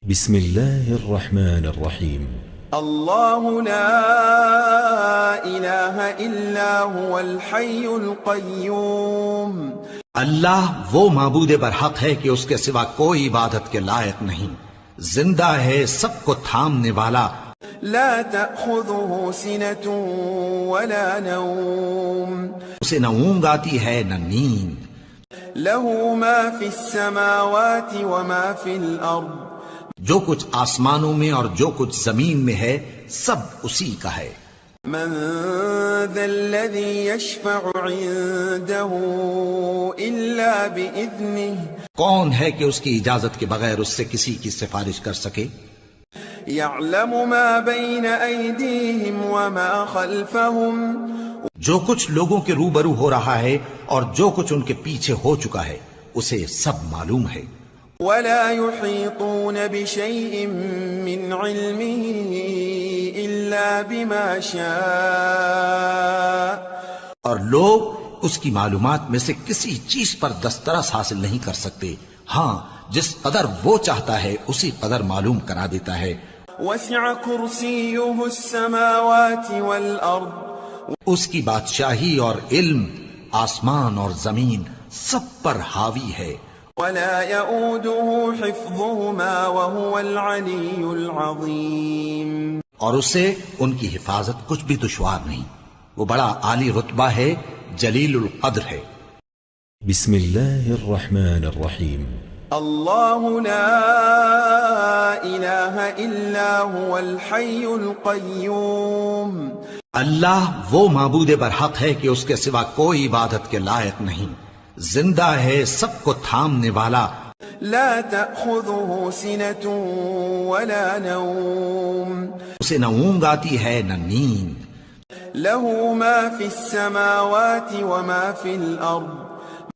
بسم الله الرحمن الرحيم. الله لا إله إلا هو الحي القيوم. اللہ وہ معبود برحق ہے کہ اس کے سوا کوئی عبادت کے لائق نہیں، زندہ ہے، سب کو تھامنے والا، لا تأخذه سنة ولا نوم. اسے نہ اونگ آتی ہے نہ نیند، له ما في السماوات وما في الأرض. جو کچھ آسمانوں میں اور جو کچھ زمین میں ہے سب اسی کا ہے۔ من ذا الذي يشفع عنده إلا بإذنه. کون ہے کہ اس کی اجازت کے بغیر اس سے کسی کی سفارش کر سکے؟ يعلم ما بين أيديهم وما خلفهم. جو کچھ لوگوں کے روبرو ہو رہا ہے اور جو کچھ ان کے پیچھے ہو چکا ہے اسے سب معلوم ہے۔ ولا يحيطون بشيء من علمه إلا بما شاء. اور لوگ اس کی معلومات میں سے کسی چیز پر دسترس حاصل نہیں کر سکتے، ہاں جس قدر وہ چاہتا ہے اسی قدر معلوم کرا دیتا ہے۔ وسع كرسيه السماوات والأرض. اس کی بادشاہی اور علم آسمان اور زمین سب پر حاوی ہے۔ ولا يؤوده حفظهما وهو العلي العظيم. اور اسے ان کی حفاظت کچھ بھی دشوار نہیں، وہ بڑا عالی رتبہ ہے، جلیل القدر ہے۔ بسم الله الرحمن الرحيم. الله لا إله إلا هو الحي القيوم. اللہ وہ معبود برحق ہے کہ اس کے سوا کوئی عبادت کے لائق نہیں، زندہ ہے، سب کو تھامنے والا، لا تأخذه سنة ولا نوم. اسے نہ اونگ آتی ہے نہ نیند، له ما في السماوات وما في الأرض.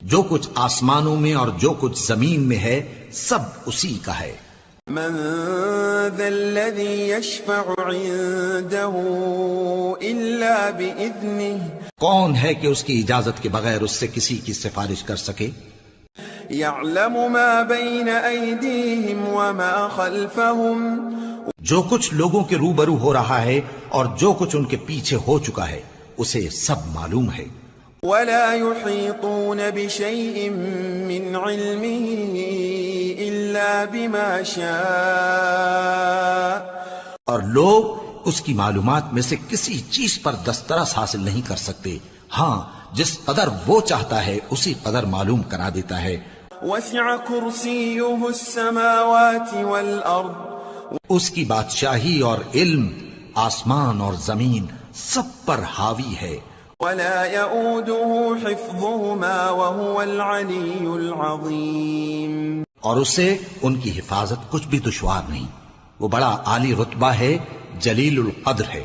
جو کچھ آسمانوں میں اور جو کچھ زمین میں ہے سب اسی کا ہے۔ من ذا الذي يشفع عنده إلا بإذنه. کون ہے کہ اس کی اجازت کے بغیر اس سے کسی کی سفارش کر سکے؟ يعلم ما بين أيديهم وما خلفهم. جو کچھ لوگوں کے روبرو ہو رہا ہے اور جو کچھ ان کے پیچھے ہو چکا ہے اسے سب معلوم ہے۔ ولا يحيطون بشيء من علمه إلا بما شاء. اور لوگ اس کی معلومات میں سے کسی چیز پر دسترس حاصل نہیں کر سکتے، ہاں جس قدر وہ چاہتا ہے اسی قدر معلوم کرا دیتا ہے۔ وسع كرسيه السماوات والأرض. اس کی بادشاہی اور علم آسمان اور زمین سب پر حاوی ہے۔ ولا يؤوده حفظهما وهو العلي العظيم. اور اسے ان کی حفاظت کچھ بھی دشوار نہیں، وہ بڑا عالی رتبہ ہے، جلیل القدر ہے۔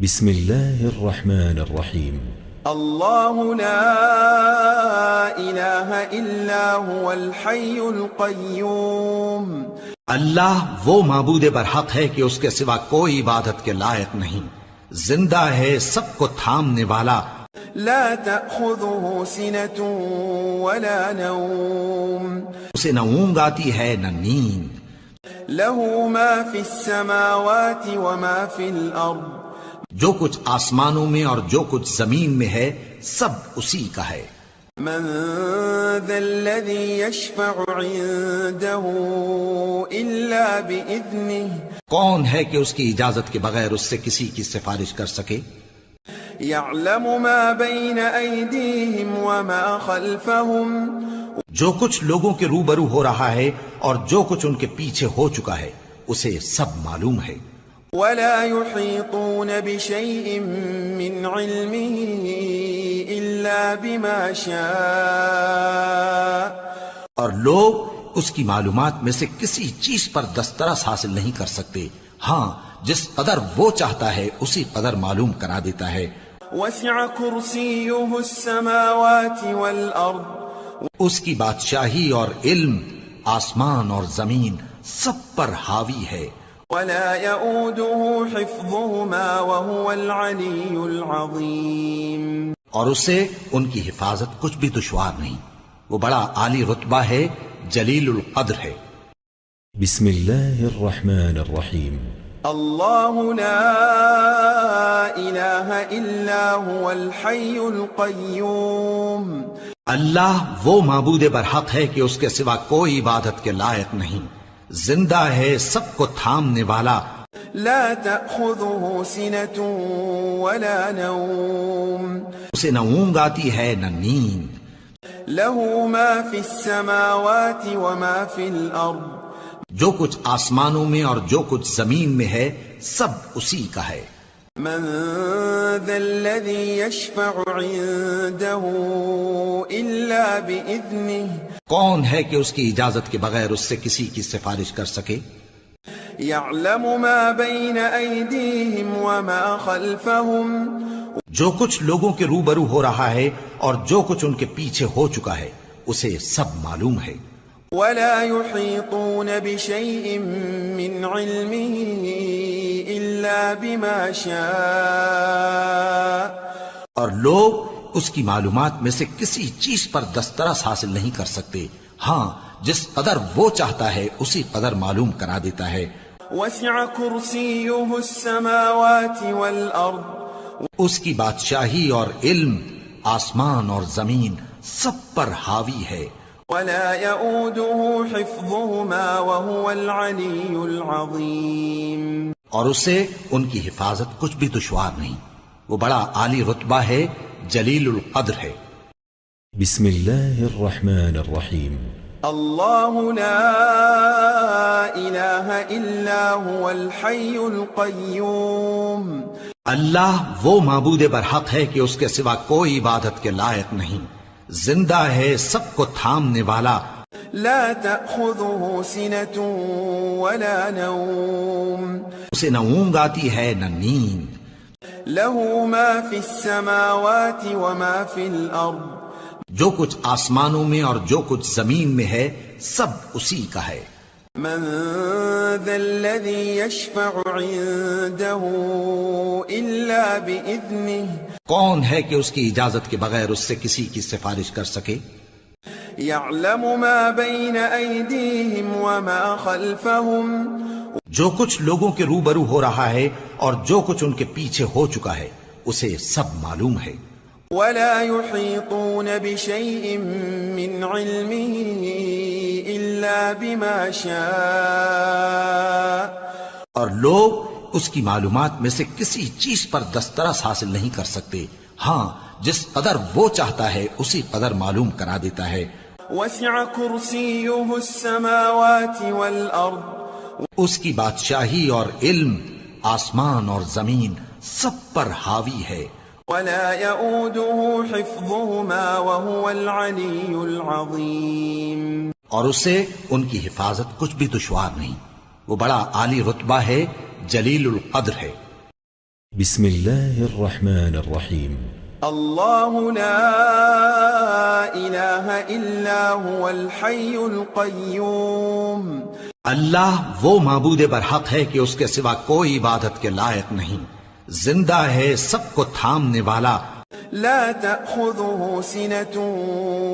بسم الله الرحمن الرحيم. الله لا إله إلا هو الحي القيوم. اللہ وہ معبود برحق ہے کہ اس کے سوا کوئی عبادت کے لائق نہیں، زندہ ہے، سب کو تھامنے والا، لا تأخذه سنة ولا نوم. اسے نہ اونگ آتی ہے نہ نیند، له ما في السماوات وما في الأرض. جو کچھ آسمانوں میں اور جو کچھ زمین میں ہے سب اسی کا ہے۔ من ذا الذي يشفع عنده إلا بإذنه. کون ہے کہ اس کی اجازت کے بغیر اس سے کسی کی سفارش کر سکے؟ يعلم ما بين أيديهم وما خلفهم. جو کچھ لوگوں کے روبرو ہو رہا ہے اور جو کچھ ان کے پیچھے ہو چکا ہے اسے سب معلوم ہے۔ ولا يحيطون بشيء من علمه إلا بما شاء. اور لوگ اس کی معلومات میں سے کسی چیز پر دسترس حاصل نہیں کر سکتے، ہاں جس قدر وہ چاہتا ہے اسی قدر معلوم کرا دیتا ہے۔ وسع كرسيه السماوات والأرض. اس کی بادشاہی اور علم آسمان اور زمین سب پر حاوی ہے۔ ولا يؤوده حفظهما وهو العلي العظيم. اور اسے ان کی حفاظت کچھ بھی دشوار نہیں، وہ بڑا عالی رتبہ ہے، جلیل القدر ہے۔ بسم الله الرحمن الرحيم. الله لا إله إلا هو الحي القيوم. اللہ وہ معبود برحق ہے کہ اس کے سوا کوئی عبادت کے لائق نہیں، زندہ ہے، سب کو تھامنے والا، لا تأخذه سنة ولا نوم. اسے نہ اونگ آتی ہے نہ نیند، له ما في السماوات وما في الأرض. جو کچھ آسمانوں میں اور جو کچھ زمین میں ہے سب اسی کا ہے۔ من ذا الذي يشفع عنده إلا بإذنه. کون ہے کہ اس کی اجازت کے بغیر اس سے کسی کی سفارش کر سکے؟ يعلم ما بين أيديهم وما خلفهم. جو کچھ لوگوں کے روبرو ہو رہا ہے اور جو کچھ ان کے پیچھے ہو چکا ہے اسے سب معلوم ہے۔ ولا يحيطون بشيء من علمه إلا بما شاء. اور لوگ اس کی معلومات میں سے کسی چیز پر دسترس حاصل نہیں کر سکتے، ہاں جس قدر وہ چاہتا ہے اسی قدر معلوم کرا دیتا ہے۔ وسع كرسيه السماوات والأرض. اس کی بادشاہی اور علم آسمان اور زمین سب پر حاوی ہے۔ ولا يؤوده حفظهما وهو العلي العظيم. اور اسے ان کی حفاظت کچھ بھی دشوار نہیں، وہ بڑا عالی رتبہ ہے، جلیل القدر ہے۔ بسم الله الرحمن الرحيم. الله لا إله إلا هو الحي القيوم. اللہ وہ معبود برحق ہے کہ اس کے سوا کوئی عبادت کے لائق نہیں، زندہ ہے، سب کو تھامنے والا، لا تأخذه سنة ولا نوم. اسے نہ اونگ آتی ہے نہ نیند، له ما في السماوات وما في الأرض. جو کچھ آسمانوں میں اور جو کچھ زمین میں ہے سب اسی کا ہے۔ من ذا الذي يشفع عنده إلا بإذنه. کون ہے کہ اس کی اجازت کے بغیر اس سے کسی کی سفارش کر سکے؟ يعلم ما بين أيديهم وما خلفهم. جو کچھ لوگوں کے روبرو ہو رہا ہے اور جو کچھ ان کے پیچھے ہو چکا ہے اسے سب معلوم ہے۔ ولا يحيطون بشيء من علمه إلا بما شاء. اور لوگ اس کی معلومات میں سے کسی چیز پر دسترس حاصل نہیں کر سکتے، ہاں جس قدر وہ چاہتا ہے اسی قدر معلوم کرا دیتا ہے۔ وسع كرسيه السماوات والأرض. اس کی بادشاہی اور علم آسمان اور زمین سب پر حاوی ہے۔ ولا يؤوده حفظهما وهو العلي العظيم. اور اسے ان کی حفاظت کچھ بھی دشوار نہیں، وہ بڑا عالی رتبہ ہے، جلیل القدر ہے۔ بسم الله الرحمن الرحيم. الله لا إله إلا هو الحي القيوم. اللہ وہ معبود برحق ہے کہ اس کے سوا کوئی عبادت کے لائق نہیں، زندہ ہے، سب کو تھامنے والا، لا تأخذه سنة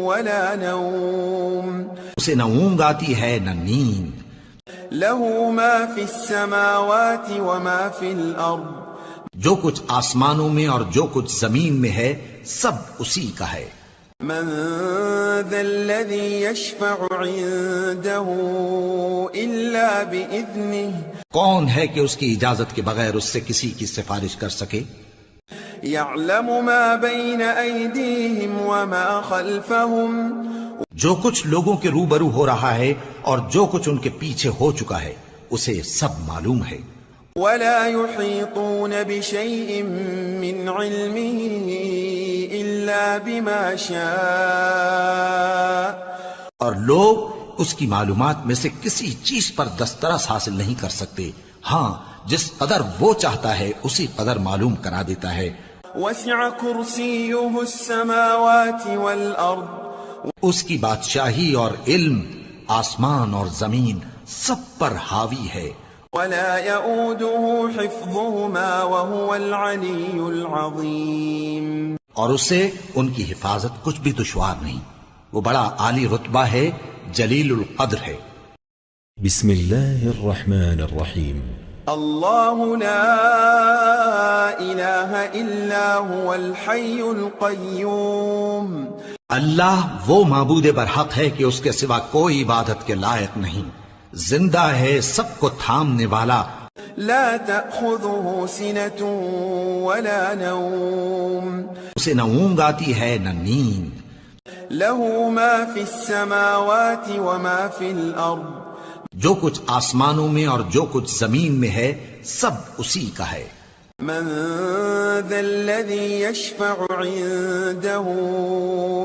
ولا نوم. اسے نہ اونگ آتی ہے نہ نیند، له ما في السماوات وما في الأرض. جو کچھ آسمانوں میں اور جو کچھ زمین میں ہے سب اسی کا ہے۔ من ذا الذي يشفع عنده إلا بإذنه. کون ہے کہ اس کی اجازت کے بغیر اس سے کسی کی سفارش کر سکے؟ يعلم ما بين أيديهم وما خلفهم. جو کچھ لوگوں کے روبرو ہو رہا ہے اور جو کچھ ان کے پیچھے ہو چکا ہے اسے سب معلوم ہے۔ ولا يحيطون بشيء من علمه إلا بما شاء. اور لوگ اس کی معلومات میں سے کسی چیز پر دسترس حاصل نہیں کر سکتے، ہاں جس قدر وہ چاہتا ہے اسی قدر معلوم کرا دیتا ہے۔ وسع كرسيه السماوات والأرض. اس کی بادشاہی اور علم آسمان اور زمین سب پر حاوی ہے۔ ولا يؤوده حفظهما وهو العلي العظيم. اور اسے ان کی حفاظت کچھ بھی دشوار نہیں، وہ بڑا عالی رتبہ ہے، جلیل القدر ہے۔ بسم الله الرحمن الرحيم. الله لا إله إلا هو الحي القيوم. اللہ وہ معبود برحق ہے کہ اس کے سوا کوئی عبادت کے لائق نہیں، زندہ ہے، سب کو تھامنے والا، لا تأخذه سنة ولا نوم. اسے نہ اونگ آتی ہے نہ نیند، له ما في السماوات وما في الأرض. جو کچھ آسمانوں میں اور جو کچھ زمین میں ہے سب اسی کا ہے۔ من ذا الذي يشفع عنده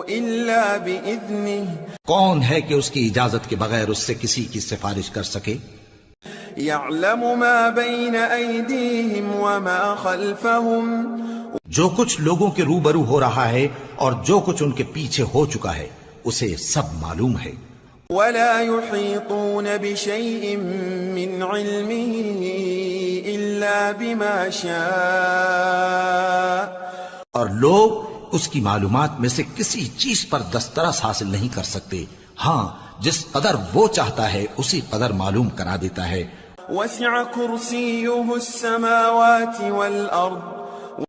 إلا بإذنه. کون ہے کہ اس کی اجازت کے بغیر اس سے کسی کی سفارش کر سکے؟ يعلم ما بين أيديهم وما خلفهم. جو کچھ لوگوں کے روبرو ہو رہا ہے اور جو کچھ ان کے پیچھے ہو چکا ہے اسے سب معلوم ہے۔ ولا يحيطون بشيء من علمه إلا بما شاء. اور لوگ اس کی معلومات میں سے کسی چیز پر دسترس حاصل نہیں کر سکتے، ہاں جس قدر وہ چاہتا ہے اسی قدر معلوم کرا دیتا ہے۔ وسع كرسيه السماوات والأرض.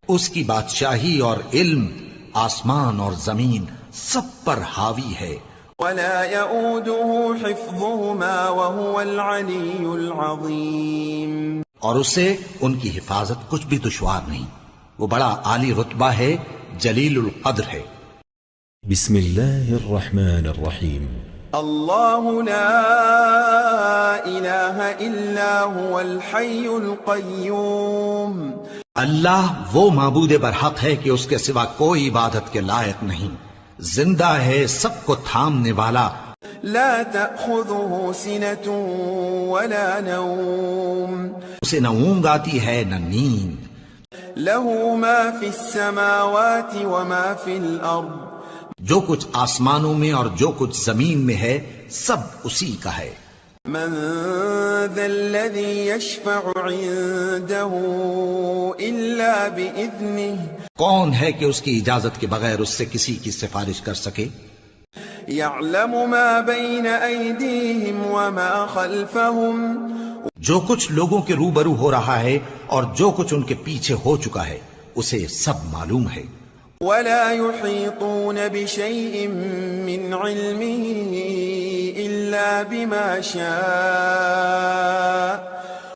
اس کی بادشاہی اور علم آسمان اور زمین سب پر حاوی ہے۔ ولا يؤوده حفظهما وهو العلي العظيم. اور اسے ان کی حفاظت کچھ بھی دشوار نہیں، وہ بڑا عالی رتبہ ہے، جلیل القدر ہے۔ بسم الله الرحمن الرحيم. الله لا إله إلا هو الحي القيوم. اللہ وہ معبود برحق ہے کہ اس کے سوا کوئی عبادت کے لائق نہیں، زندہ ہے، سب کو تھامنے والا، لا تأخذه سنة ولا نوم. اسے نہ اونگ آتی ہے نہ نیند، له ما في السماوات وما في الأرض. جو کچھ آسمانوں میں اور جو کچھ زمین میں ہے سب اسی کا ہے۔ من ذا الذي يشفع عنده إلا بإذنه. کون ہے کہ اس کی اجازت کے بغیر اس سے کسی کی سفارش کر سکے؟ يعلم ما بين أيديهم وما خلفهم. جو کچھ لوگوں کے روبرو ہو رہا ہے اور جو کچھ ان کے پیچھے ہو چکا ہے اسے سب معلوم ہے۔ ولا يحيطون بشيء من علمه إلا بما شاء.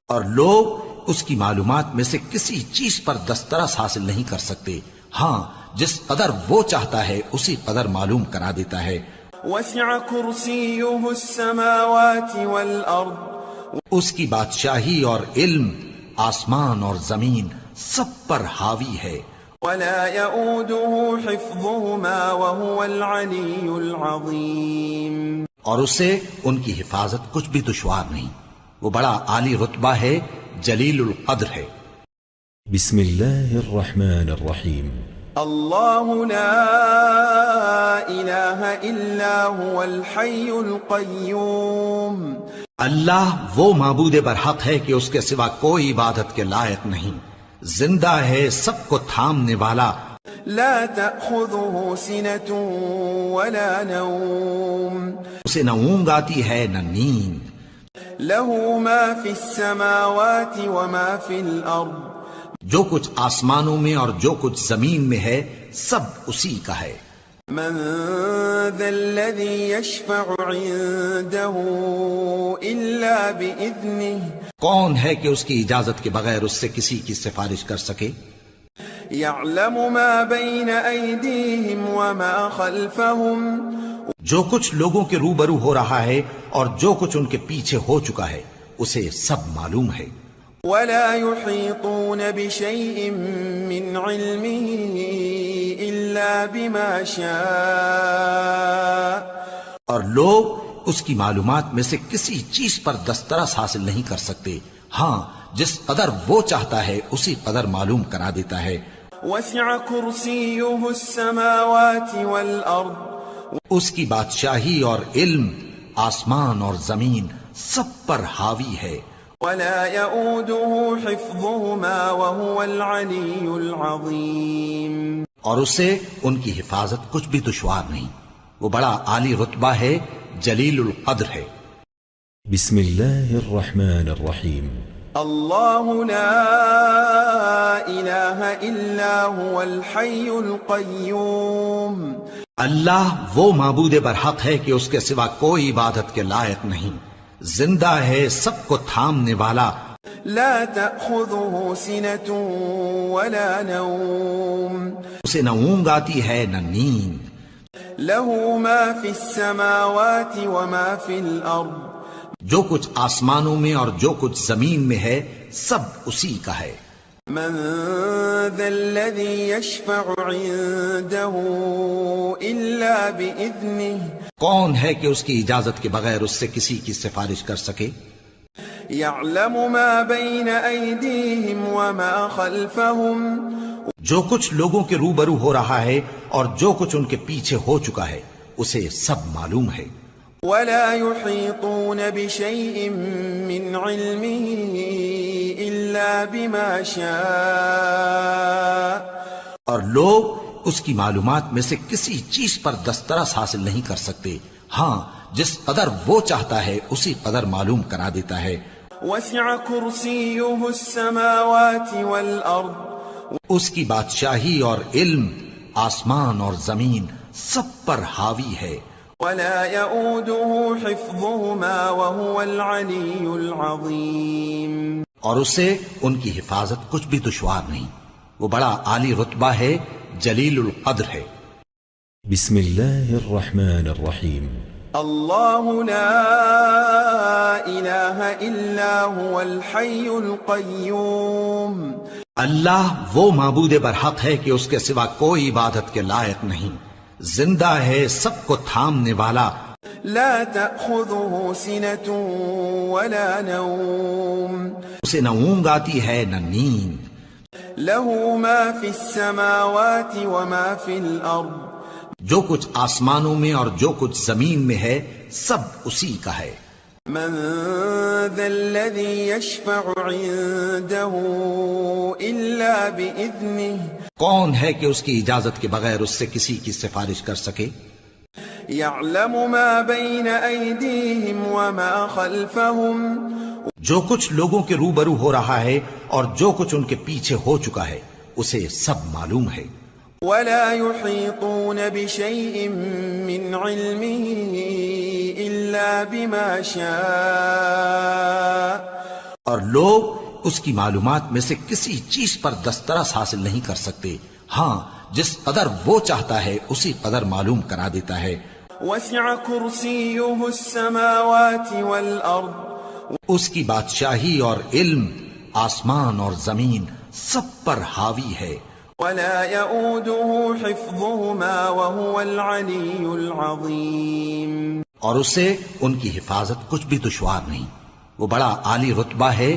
اور لوگ اس کی معلومات میں سے کسی چیز پر دسترس حاصل نہیں کر سکتے، ہاں جس قدر وہ چاہتا ہے اسی قدر معلوم کرا دیتا ہے۔ وسع كرسيه السماوات والأرض. اس کی بادشاہی اور علم آسمان اور زمین سب پر حاوی ہے۔ ولا يؤوده حفظهما وهو العلي العظيم. اور اسے ان کی حفاظت کچھ بھی دشوار نہیں، وہ بڑا عالی رتبہ ہے، جلیل القدر ہے۔ بسم الله الرحمن الرحيم. الله لا إله إلا هو الحي القيوم. اللہ وہ معبود برحق ہے کہ اس کے سوا کوئی عبادت کے لائق نہیں، زندہ ہے، سب کو تھامنے والا، لا تأخذه سنة ولا نوم. اسے نہ اونگ آتی ہے نہ نیند، له ما في السماوات وما في الأرض. جو کچھ آسمانوں میں اور جو کچھ زمین میں ہے سب اسی کا ہے۔ من ذا الذي يشفع عنده إلا بإذنه. کون ہے کہ اس کی اجازت کے بغیر اس سے کسی کی سفارش کر سکے؟ يعلم ما بين أيديهم وما خلفهم. جو کچھ لوگوں کے روبرو ہو رہا ہے اور جو کچھ ان کے پیچھے ہو چکا ہے اسے سب معلوم ہے۔ ولا يحيطون بشيء من علمه إلا بما شاء. اور لوگ اس کی معلومات میں سے کسی چیز پر دسترس حاصل نہیں کر سکتے، ہاں جس قدر وہ چاہتا ہے اسی قدر معلوم کرا دیتا ہے۔ وسع كرسيه السماوات والأرض. اس کی بادشاہی اور علم آسمان اور زمین سب پر حاوی ہے۔ ولا يؤوده حفظهما وهو العلي العظيم. اور اسے ان کی حفاظت کچھ بھی دشوار نہیں، وہ بڑا عالی رتبہ ہے، جلیل القدر ہے۔ بسم الله الرحمن الرحيم الله لا إله إلا هو الحي القيوم اللہ وہ معبود برحق ہے کہ اس کے سوا کوئی عبادت کے لائق نہیں، زندہ ہے، سب کو تھامنے والا، لا تأخذه سنة ولا نوم اسے نہ اونگ آتی ہے نہ نیند، له ما في السماوات وما في الأرض جو کچھ آسمانوں میں اور جو کچھ زمین میں ہے سب اسی کا ہے۔ من ذا الذي يشفع عنده إلا بإذنه کون ہے کہ اس کی اجازت کے بغیر اس سے کسی کی سفارش کر سکے؟ يعلم ما بين أيديهم وما خلفهم جو کچھ لوگوں کے روبرو ہو رہا ہے اور جو کچھ ان کے پیچھے ہو چکا ہے اسے سب معلوم ہے۔ ولا يحيطون بشيء من علمه إلا بما شاء اور لوگ اس کی معلومات میں سے کسی چیز پر دسترس حاصل نہیں کر سکتے، ہاں جس قدر وہ چاہتا ہے اسی قدر معلوم کرا دیتا ہے۔ وسع كرسيه السماوات والأرض اس کی بادشاہی اور علم آسمان اور زمین سب پر حاوی ہے۔ ولا يؤوده حفظهما وهو العلي العظيم اور اسے ان کی حفاظت کچھ بھی دشوار نہیں، وہ بڑا عالی رتبہ ہے، جلیل القدر ہے۔ بسم الله الرحمن الرحيم الله لا إله إلا هو الحي القيوم اللہ وہ معبود برحق ہے کہ اس کے سوا کوئی عبادت کے لائق نہیں، زندہ ہے، سب کو تھامنے والا، لا تأخذه سنة ولا نوم اسے نہ اونگ آتی ہے نہ نیند، له ما في السماوات وما في الأرض جو کچھ آسمانوں میں اور جو کچھ زمین میں ہے سب اسی کا ہے۔ من ذا الذي يشفع عنده إلا بإذنه کون ہے کہ اس کی اجازت کے بغیر اس سے کسی کی سفارش کر سکے؟ يعلم ما بين أيديهم وما خلفهم جو کچھ لوگوں کے روبرو ہو رہا ہے اور جو کچھ ان کے پیچھے ہو چکا ہے اسے سب معلوم ہے۔ ولا يحيطون بشيء من علمه إلا بما شاء اور لوگ اس کی معلومات میں سے کسی چیز پر دسترس حاصل نہیں کر سکتے، ہاں جس قدر وہ چاہتا ہے اسی قدر معلوم کرا دیتا ہے۔ وسع كرسيه السماوات والأرض اس کی بادشاہی اور علم آسمان اور زمین سب پر حاوی ہے۔ ولا يؤوده حفظهما وهو العلي العظيم اور اسے ان کی حفاظت کچھ بھی دشوار نہیں، وہ بڑا عالی رتبہ ہے،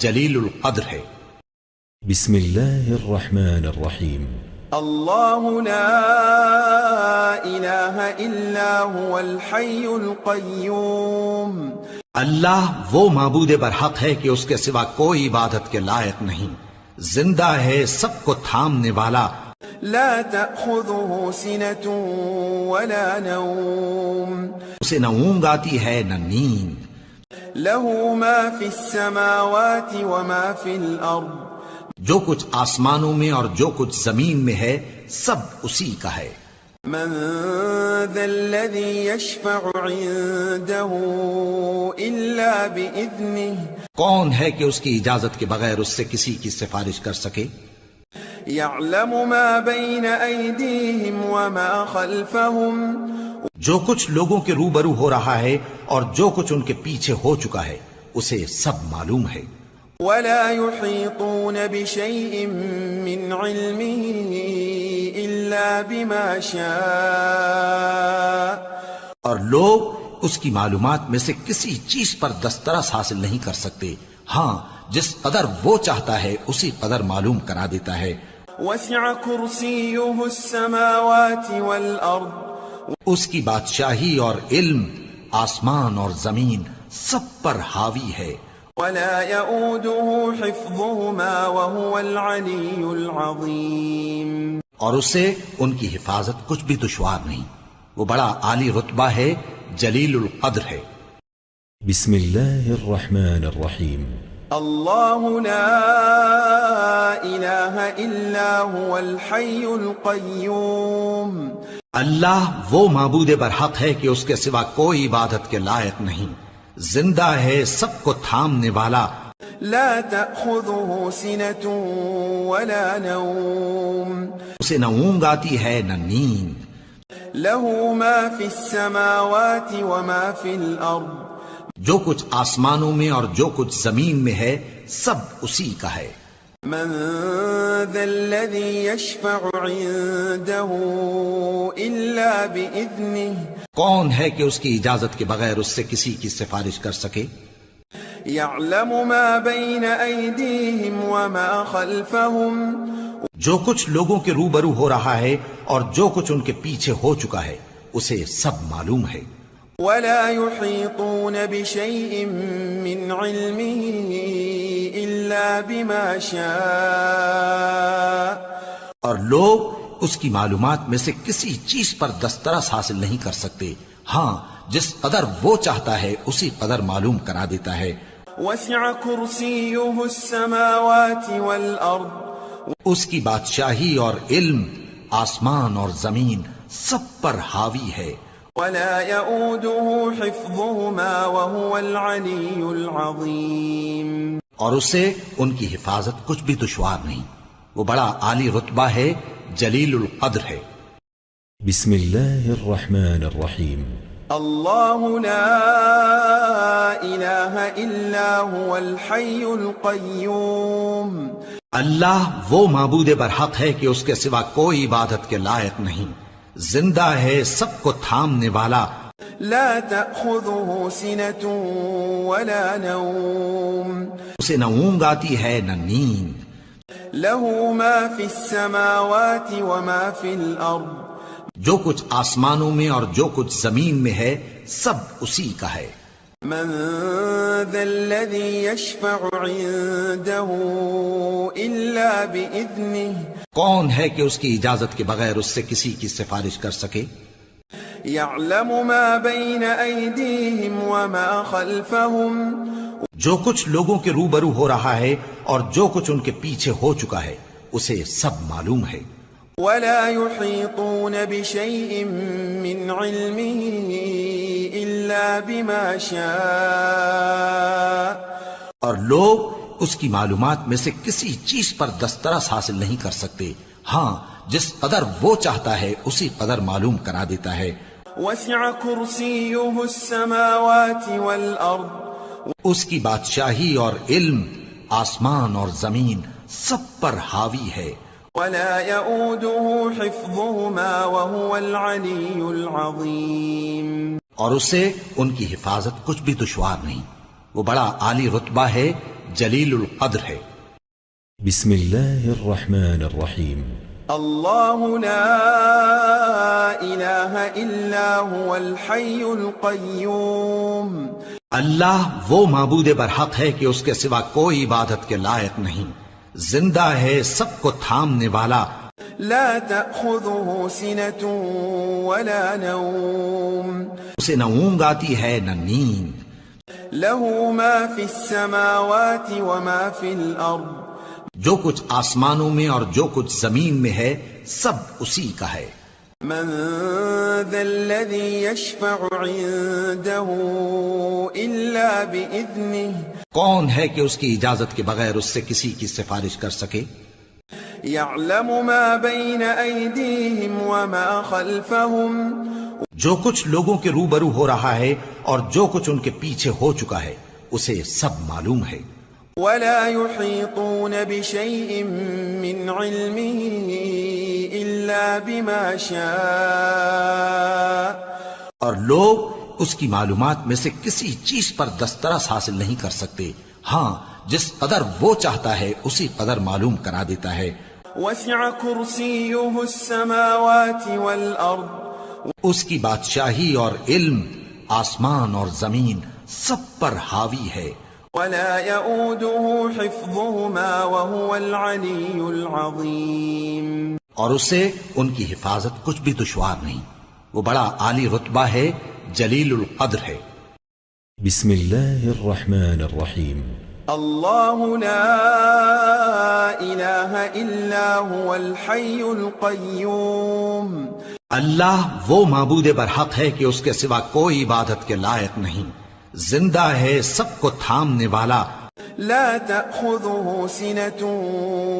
جلیل القدر ہے۔ بسم الله الرحمن الرحيم الله لا إله إلا هو الحي القيوم اللہ وہ معبود برحق ہے کہ اس کے سوا کوئی عبادت کے لائق نہیں، زندہ ہے، سب کو تھامنے والا، لا تأخذه سنة ولا نوم اسے نہ اونگ آتی ہے نہ نیند، له ما في السماوات وما في الأرض جو کچھ آسمانوں میں اور جو کچھ زمین میں ہے سب اسی کا ہے۔ من ذا الذي يشفع عنده إلا بإذنه کون ہے کہ اس کی اجازت کے بغیر اس سے کسی کی سفارش کر سکے؟ يعلم ما بين أيديهم وما خلفهم جو کچھ لوگوں کے روبرو ہو رہا ہے اور جو کچھ ان کے پیچھے ہو چکا ہے اسے سب معلوم ہے۔ ولا يحيطون بشيء من علمه إلا بما شاء اور لوگ اس کی معلومات میں سے کسی چیز پر دسترس حاصل نہیں کر سکتے، ہاں جس قدر وہ چاہتا ہے اسی قدر معلوم کرا دیتا ہے۔ وسع كرسيه السماوات والأرض اس کی بادشاہی اور علم آسمان اور زمین سب پر حاوی ہے۔ ولا يؤوده حفظهما وهو العلي العظيم اور اسے ان کی حفاظت کچھ بھی دشوار نہیں، وہ بڑا عالی رتبہ ہے، جلیل القدر ہے۔ بسم الله الرحمن الرحيم الله لا إله إلا هو الحي القيوم اللہ وہ معبود برحق ہے کہ اس کے سوا کوئی عبادت کے لائق نہیں، زندہ ہے، سب کو تھامنے والا، لا تأخذه سنة ولا نوم اسے نہ اونگ آتی ہے نہ نیند، له ما في السماوات وما في الأرض جو کچھ آسمانوں میں اور جو کچھ زمین میں ہے سب اسی کا ہے۔ من ذا الذي يشفع عنده إلا بإذنه کون ہے کہ اس کی اجازت کے بغیر اس سے کسی کی سفارش کر سکے؟ يعلم ما بين أيديهم وما خلفهم جو کچھ لوگوں کے روبرو ہو رہا ہے اور جو کچھ ان کے پیچھے ہو چکا ہے اسے سب معلوم ہے۔ ولا يحيطون بشيء من علمه إلا بما شاء اور لوگ اس کی معلومات میں سے کسی چیز پر دسترس حاصل نہیں کر سکتے، ہاں جس قدر وہ چاہتا ہے اسی قدر معلوم کرا دیتا ہے۔ وسع كرسيه السماوات والأرض اس کی بادشاہی اور علم آسمان اور زمین سب پر حاوی ہے، ولا يؤوده حفظهما وهو العلي العظيم اور اسے ان کی حفاظت کچھ بھی دشوار نہیں، وہ بڑا عالی رتبہ ہے، جلیل القدر ہے۔ بسم الله الرحمن الرحيم الله لا إله إلا هو الحي القيوم اللہ وہ معبود برحق ہے کہ اس کے سوا کوئی عبادت کے لائق نہیں، زندہ ہے، سب کو تھامنے والا، لا تأخذه سنة ولا نوم اسے نہ اونگ آتی ہے نہ نیند، له ما في السماوات وما في الأرض جو کچھ آسمانوں میں اور جو کچھ زمین میں ہے سب اسی کا ہے۔ من ذا الذي يشفع عنده إلا بإذنه کون ہے کہ اس کی اجازت کے بغیر اس سے کسی کی سفارش کر سکے؟ يعلم ما بين أيديهم وما خلفهم جو کچھ لوگوں کے روبرو ہو رہا ہے اور جو کچھ ان کے پیچھے ہو چکا ہے اسے سب معلوم ہے۔ ولا يحيطون بشيء من علمه إلا بما شاء اور لوگ اس کی معلومات میں سے کسی چیز پر دسترس حاصل نہیں کر سکتے، ہاں جس قدر وہ چاہتا ہے اسی قدر معلوم کرا دیتا ہے۔ وسع كرسيه السماوات والأرض اس کی بادشاہی اور علم آسمان اور زمین سب پر حاوی ہے، ولا يؤوده حفظهما وهو العلي العظيم اور اسے ان کی حفاظت کچھ بھی دشوار نہیں، وہ بڑا عالی رتبہ ہے، جلیل القدر ہے۔ بسم الله الرحمن الرحيم الله لا إله إلا هو الحي القيوم اللہ وہ معبود برحق ہے کہ اس کے سوا کوئی عبادت کے لائق نہیں، زندہ ہے، سب کو تھامنے والا، لا تأخذه سنة ولا نوم اسے نہ اونگ آتی ہے نہ نیند، له ما في السماوات وما في الأرض جو کچھ آسمانوں میں اور جو کچھ زمین میں ہے سب اسی کا ہے۔ من ذا الذي يشفع عنده إلا بإذنه کون ہے کہ اس کی اجازت کے بغیر اس سے کسی کی سفارش کر سکے؟ يعلم ما بين أيديهم وما خلفهم جو کچھ لوگوں کے روبرو ہو رہا ہے اور جو کچھ ان کے پیچھے ہو چکا ہے اسے سب معلوم ہے۔ ولا يحيطون بشيء من علمه إلا بما شاء اور لوگ اس کی معلومات میں سے کسی چیز پر دسترس حاصل نہیں کر سکتے، ہاں جس قدر وہ چاہتا ہے اسی قدر معلوم کرا دیتا ہے۔ وسع كرسيه السماوات والأرض اس کی بادشاہی اور علم آسمان اور زمین سب پر حاوی ہے، ولا يؤوده حفظهما وهو العلي العظيم اور اسے ان کی حفاظت کچھ بھی دشوار نہیں، وہ بڑا عالی رتبہ ہے، جلیل القدر ہے۔ بسم الله الرحمن الرحيم. الله لا إله إلا هو الحي القيوم. اللہ وہ معبود برحق ہے کہ اس کے سوا کوئی عبادت کے لائق نہیں، زندہ ہے، سب کو تھامنے والا، لا تأخذه سنة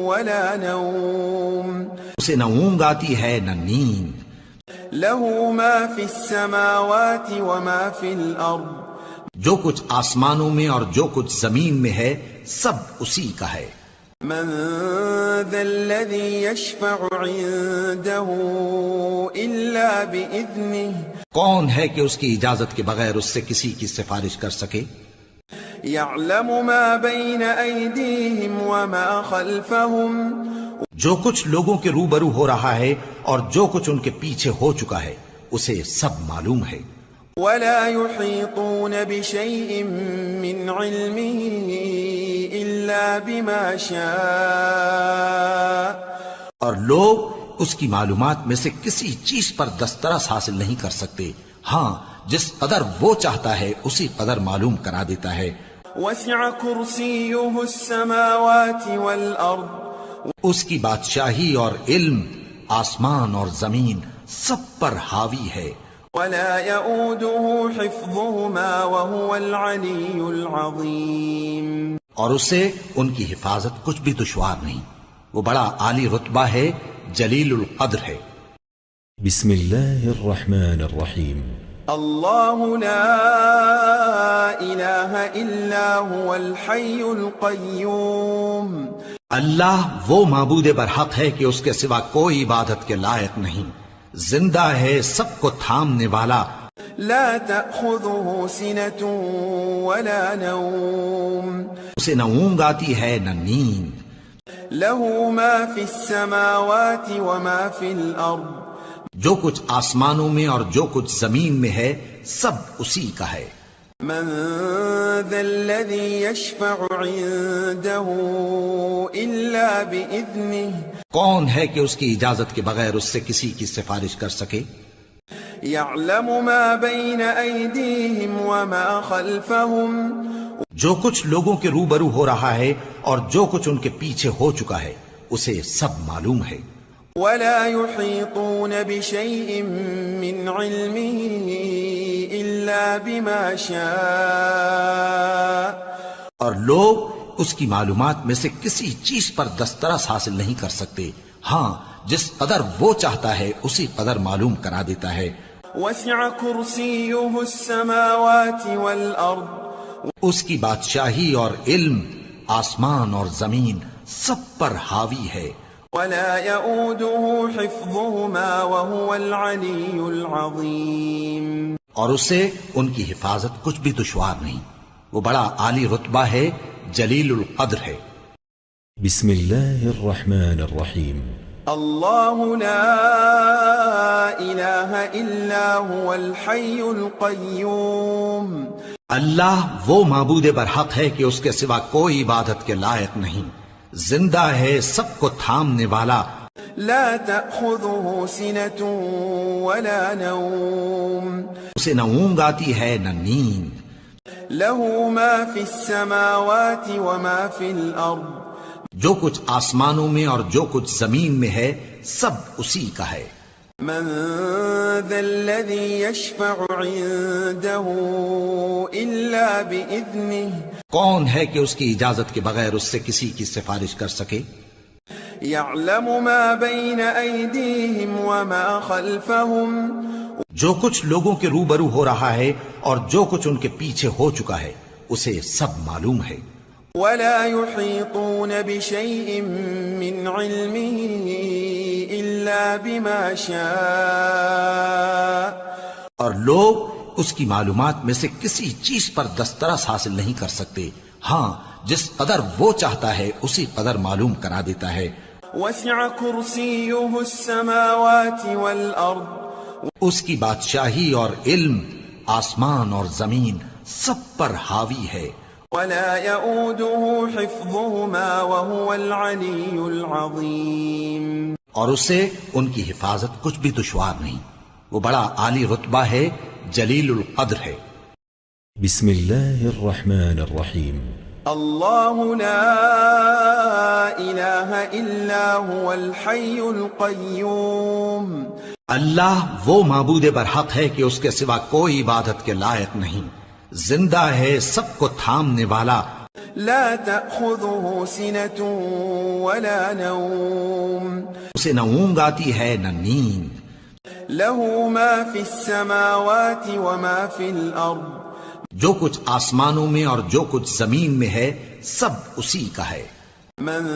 ولا نوم. اسے نہ اونگ آتی ہے نہ نیند، له ما في السماوات وما في الأرض. جو کچھ آسمانوں میں اور جو کچھ زمین میں ہے سب اسی کا ہے۔ من ذا الذي يشفع عنده إلا بإذنه. کون ہے کہ اس کی اجازت کے بغیر اس سے کسی کی سفارش کر سکے؟ يعلم ما بين أيديهم وما خلفهم. جو کچھ لوگوں کے روبرو ہو رہا ہے اور جو کچھ ان کے پیچھے ہو چکا ہے اسے سب معلوم ہے۔ ولا يحيطون بشيء من علمه إلا بما شاء. اور لوگ اس کی معلومات میں سے کسی چیز پر دسترس حاصل نہیں کر سکتے، ہاں جس قدر وہ چاہتا ہے اسی قدر معلوم کرا دیتا ہے۔ وسع كرسيه السماوات والأرض. اس کی بادشاہی اور علم آسمان اور زمین سب پر حاوی ہے۔ ولا يؤوده حفظهما وهو العلي العظيم. اور اسے ان کی حفاظت کچھ بھی دشوار نہیں، وہ بڑا عالی رتبہ ہے، جلیل القدر ہے۔ بسم الله الرحمن الرحيم. الله لا إله إلا هو الحي القيوم. اللہ وہ معبود برحق ہے کہ اس کے سوا کوئی عبادت کے لائق نہیں، زندہ ہے، سب کو تھامنے والا، لا تأخذه سنة ولا نوم. اسے نہ اونگ آتی ہے نہ نیند، له ما في السماوات وما في الأرض. جو کچھ آسمانوں میں اور جو کچھ زمین میں ہے سب اسی کا ہے۔ من ذا الذي يشفع عنده إلا بإذنه. کون ہے کہ اس کی اجازت کے بغیر اس سے کسی کی سفارش کر سکے؟ يعلم ما بين أيديهم وما خلفهم. جو کچھ لوگوں کے روبرو ہو رہا ہے اور جو کچھ ان کے پیچھے ہو چکا ہے اسے سب معلوم ہے۔ ولا يحيطون بشيء من علمه إلا بما شاء. اور لوگ اس کی معلومات میں سے کسی چیز پر دسترس حاصل نہیں کر سکتے، ہاں جس قدر وہ چاہتا ہے اسی قدر معلوم کرا دیتا ہے۔ وسع كرسيه السماوات والأرض. اس کی بادشاہی اور علم آسمان اور زمین سب پر حاوی ہے۔ ولا يؤوده حفظهما وهو العلي العظيم. اور اسے ان کی حفاظت کچھ بھی دشوار نہیں، وہ بڑا عالی رتبہ ہے، جلیل القدر ہے۔ بسم الله الرحمن الرحيم. الله لا إله إلا هو الحي القيوم. اللہ وہ معبود برحق ہے کہ اس کے سوا کوئی عبادت کے لائق نہیں، زندہ ہے، سب کو تھامنے والا، لا تأخذه سنة ولا نوم. اسے نہ اونگ آتی ہے نہ نیند، له ما في السماوات وما في الأرض. جو کچھ آسمانوں میں اور جو کچھ زمین میں ہے سب اسی کا ہے۔ من ذا الذي يشفع عنده إلا بإذنه. کون ہے کہ اس کی اجازت کے بغیر اس سے کسی کی سفارش کر سکے؟ يعلم ما بين أيديهم وما خلفهم. جو کچھ لوگوں کے روبرو ہو رہا ہے اور جو کچھ ان کے پیچھے ہو چکا ہے اسے سب معلوم ہے۔ ولا يحيطون بشيء من علمه إلا بما شاء. اور لوگ اس کی معلومات میں سے کسی چیز پر دسترس حاصل نہیں کر سکتے، ہاں جس قدر وہ چاہتا ہے اسی قدر معلوم کرا دیتا ہے۔ وسع كرسيه السماوات والأرض. اس کی بادشاہی اور علم آسمان اور زمین سب پر حاوی ہے۔ ولا يؤوده حفظهما وهو العلي العظيم. اور اسے ان کی حفاظت کچھ بھی دشوار نہیں، وہ بڑا عالی رتبہ ہے، جلیل القدر ہے۔ بسم الله الرحمن الرحيم الله لا إله إلا هو الحي القيوم اللہ وہ معبود برحق ہے کہ اس کے سوا کوئی عبادت کے لائق نہیں، زندہ ہے، سب کو تھامنے والا، لا تأخذه سنة ولا نوم اسے نہ اونگ آتی ہے نہ نیند، له ما في السماوات وما في الأرض جو کچھ آسمانوں میں اور جو کچھ زمین میں ہے سب اسی کا ہے۔ من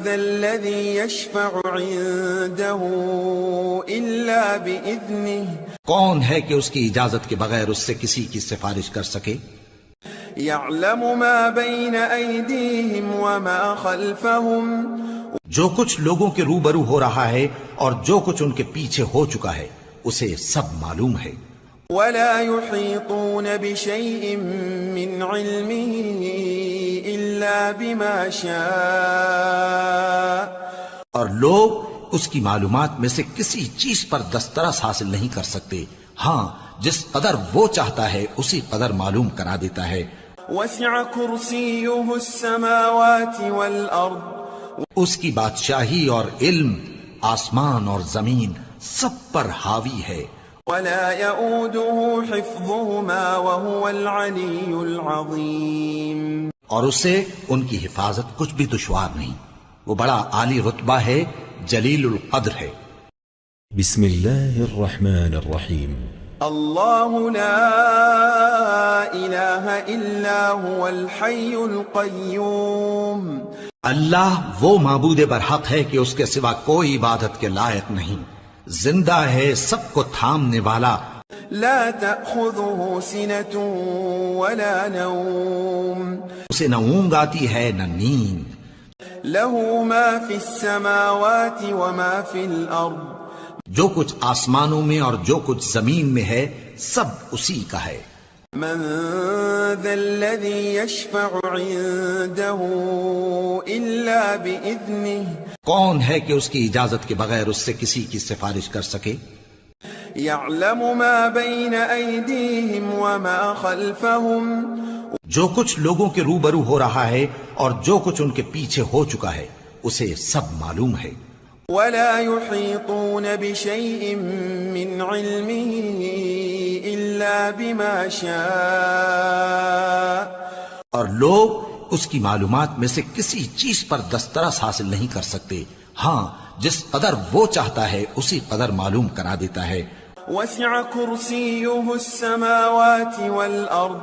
ذا الذي يشفع عنده إلا بإذنه کون ہے کہ اس کی اجازت کے بغیر اس سے کسی کی سفارش کر سکے؟ يعلم ما بين أيديهم وما خلفهم جو کچھ لوگوں کے روبرو ہو رہا ہے اور جو کچھ ان کے پیچھے ہو چکا ہے اسے سب معلوم ہے۔ ولا يحيطون بشيء من علمه إلا بما شاء اور لوگ اس کی معلومات میں سے کسی چیز پر دسترس حاصل نہیں کر سکتے، ہاں جس قدر وہ چاہتا ہے اسی قدر معلوم کرا دیتا ہے۔ وسع كرسيه السماوات والأرض اس کی بادشاہی اور علم آسمان اور زمین سب پر حاوی ہے۔ ولا يؤوده حفظهما وهو العلي العظيم اور اسے ان کی حفاظت کچھ بھی دشوار نہیں، وہ بڑا عالی رتبہ ہے، جلیل القدر ہے۔ بسم الله الرحمن الرحيم الله لا إله إلا هو الحي القيوم اللہ وہ معبود برحق ہے کہ اس کے سوا کوئی عبادت کے لائق نہیں، زندہ ہے، سب کو تھامنے والا، لا تأخذه سنة ولا نوم اسے نہ اونگ آتی ہے نہ نیند، له ما في السماوات وما في الأرض جو کچھ آسمانوں میں اور جو کچھ زمین میں ہے سب اسی کا ہے۔ من ذا الذي يشفع عنده إلا بإذنه کون ہے کہ اس کی اجازت کے بغیر اس سے کسی کی سفارش کر سکے؟ يعلم ما بين أيديهم وما خلفهم جو کچھ لوگوں کے روبرو ہو رہا ہے اور جو کچھ ان کے پیچھے ہو چکا ہے اسے سب معلوم ہے۔ ولا يحيطون بشيء من علمه إلا بما شاء اور لوگ اس کی معلومات میں سے کسی چیز پر دسترس حاصل نہیں کر سکتے، ہاں جس قدر وہ چاہتا ہے اسی قدر معلوم کرا دیتا ہے۔ وسع كرسيه السماوات والأرض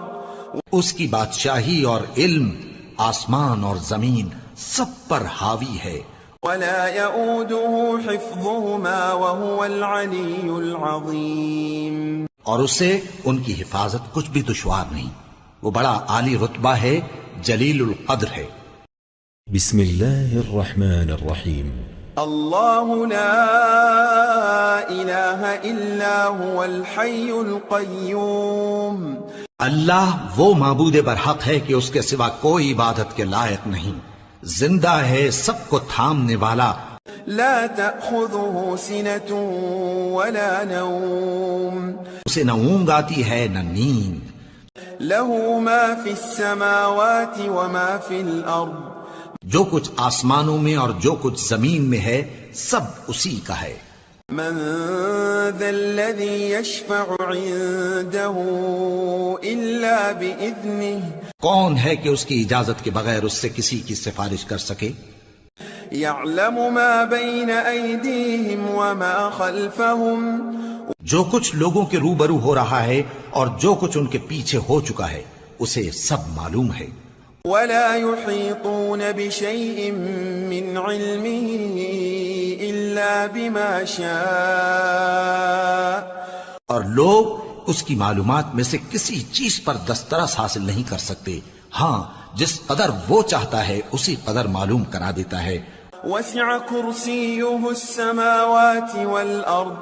اس کی بادشاہی اور علم آسمان اور زمین سب پر حاوی ہے۔ ولا يؤوده حفظهما وهو العلي العظيم اور اسے ان کی حفاظت کچھ بھی دشوار نہیں، وہ بڑا عالی رتبہ ہے، جلیل القدر ہے۔ بسم الله الرحمن الرحيم الله لا إله إلا هو الحي القيوم اللہ وہ معبود برحق ہے کہ اس کے سوا کوئی عبادت کے لائق نہیں، زندہ ہے، سب کو تھامنے والا، لا تأخذه سنة ولا نوم اسے نہ اونگ آتی ہے نہ نیند، له ما في السماوات وما في الأرض جو کچھ آسمانوں میں اور جو کچھ زمین میں ہے سب اسی کا ہے۔ من ذا الذي يشفع عنده إلا بإذنه کون ہے کہ اس کی اجازت کے بغیر اس سے کسی کی سفارش کر سکے؟ يعلم ما بين أيديهم وما خلفهم جو کچھ لوگوں کے روبرو ہو رہا ہے اور جو کچھ ان کے پیچھے ہو چکا ہے اسے سب معلوم ہے۔ ولا يحيطون بشيء من علمه إلا بما شاء اور لوگ اس کی معلومات میں سے کسی چیز پر دسترس حاصل نہیں کر سکتے، ہاں جس قدر وہ چاہتا ہے اسی قدر معلوم کرا دیتا ہے۔ وسع كرسيه السماوات والأرض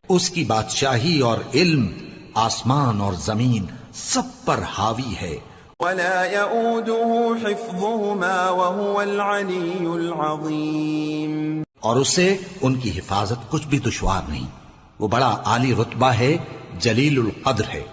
اس کی بادشاہی اور علم آسمان اور زمین سب پر حاوی ہے۔ ولا يؤوده حفظهما وهو العلي العظيم اور اسے ان کی حفاظت کچھ بھی دشوار نہیں، وہ بڑا عالی رتبہ ہے، جلیل القدر ہے۔